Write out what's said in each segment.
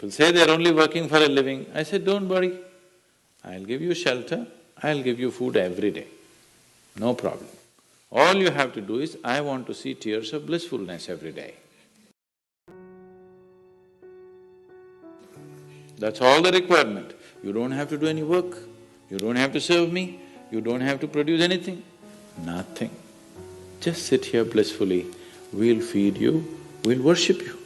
People say they're only working for a living. I said, don't worry, I'll give you shelter, I'll give you food every day, no problem. All you have to do is, I want to see tears of blissfulness every day. That's all the requirement. You don't have to do any work, you don't have to serve me, you don't have to produce anything, nothing. Just sit here blissfully, we'll feed you, we'll worship you.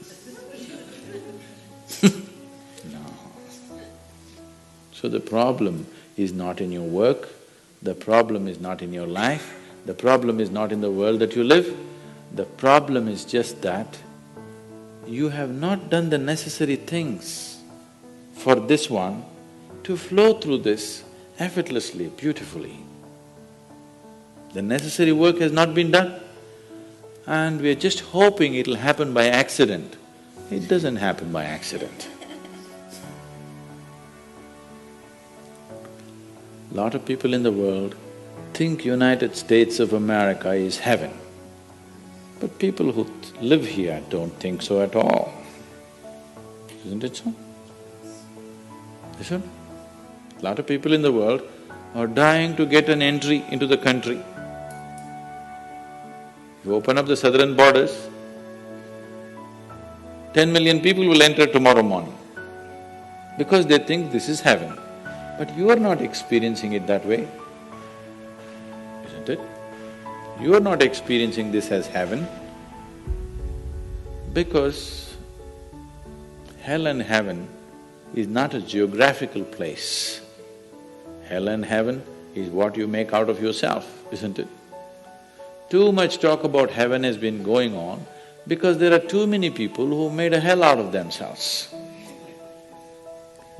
No. So the problem is not in your work, the problem is not in your life, the problem is not in the world that you live, the problem is just that you have not done the necessary things for this one to flow through this effortlessly, beautifully. The necessary work has not been done and we are just hoping it'll happen by accident. It doesn't happen by accident. Lot of people in the world think United States of America is heaven, but people who live here don't think so at all. Isn't it so? Isn't it? Lot of people in the world are dying to get an entry into the country. You open up the southern borders, 10 million people will enter tomorrow morning because they think this is heaven. But you are not experiencing it that way, isn't it? You are not experiencing this as heaven because hell and heaven is not a geographical place. Hell and heaven is what you make out of yourself, isn't it? Too much talk about heaven has been going on because there are too many people who made a hell out of themselves.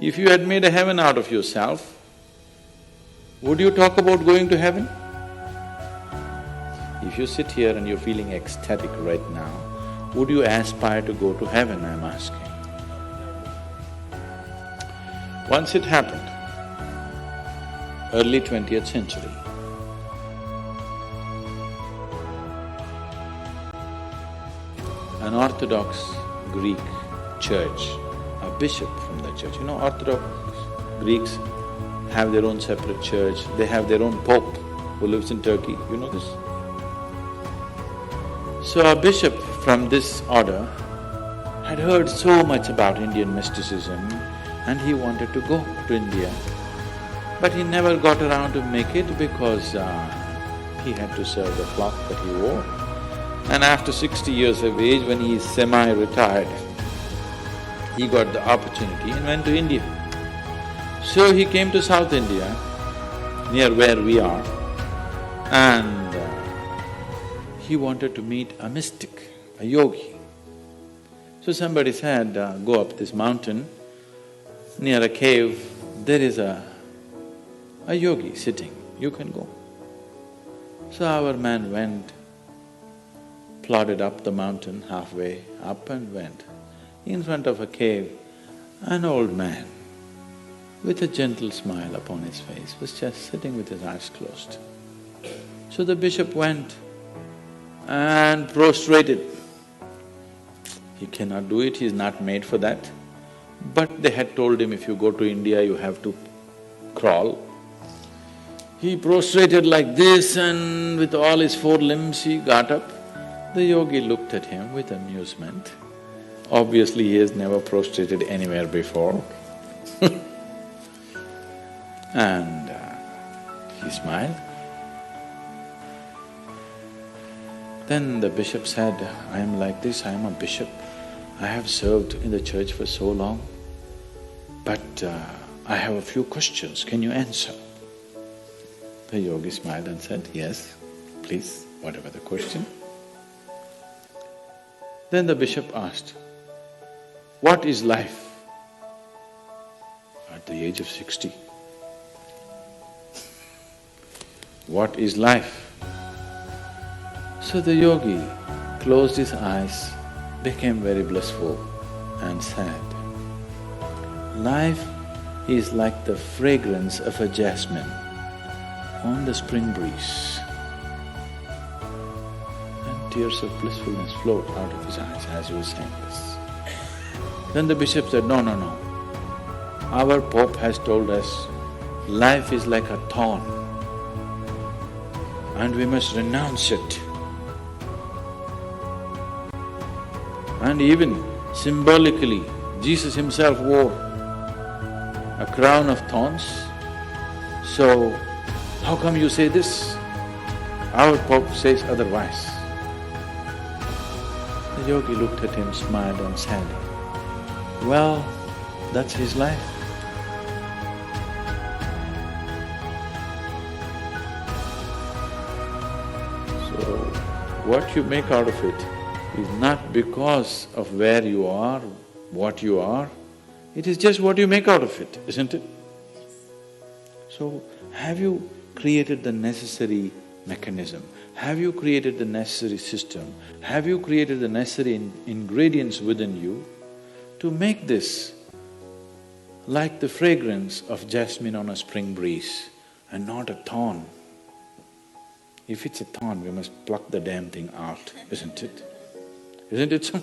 If you had made a heaven out of yourself, would you talk about going to heaven? If you sit here and you're feeling ecstatic right now, would you aspire to go to heaven, I'm asking? Once it happened, early 20th century, an Orthodox Greek church, a bishop from the church, you know, Orthodox Greeks have their own separate church, they have their own pope who lives in Turkey, you know this? So a bishop from this order had heard so much about Indian mysticism and he wanted to go to India. But he never got around to make it because he had to serve the flock that he wore. And after 60 years of age, when he is semi-retired, he got the opportunity and went to India. So he came to South India, near where we are, and he wanted to meet a mystic, a yogi. So somebody said, go up this mountain, near a cave, there is a yogi sitting, you can go. So our man went, plodded up the mountain halfway, up and went. In front of a cave, an old man with a gentle smile upon his face was just sitting with his eyes closed. So the bishop went and prostrated. He cannot do it, he's not made for that. But they had told him, if you go to India, you have to crawl. He prostrated like this and with all his four limbs he got up. The yogi looked at him with amusement. Obviously, he has never prostrated anywhere before and he smiled. Then the bishop said, I am like this, I am a bishop. I have served in the church for so long, but I have a few questions, can you answer? The yogi smiled and said, yes, please, whatever the question. Then the bishop asked, what is life? At the age of 60. What is life? So the yogi closed his eyes, became very blissful and said, life is like the fragrance of a jasmine on the spring breeze. And tears of blissfulness flowed out of his eyes as he was saying this. Then the bishop said, no, no, no. Our Pope has told us, life is like a thorn and we must renounce it. And even symbolically, Jesus himself wore a crown of thorns. So, how come you say this? Our Pope says otherwise. The yogi looked at him, smiled and said, well, that's his life. So, what you make out of it is not because of where you are, what you are, it is just what you make out of it, isn't it? So, have you created the necessary mechanism? Have you created the necessary system? Have you created the necessary ingredients within you to make this like the fragrance of jasmine on a spring breeze and not a thorn? If it's a thorn, we must pluck the damn thing out, isn't it? Isn't it so?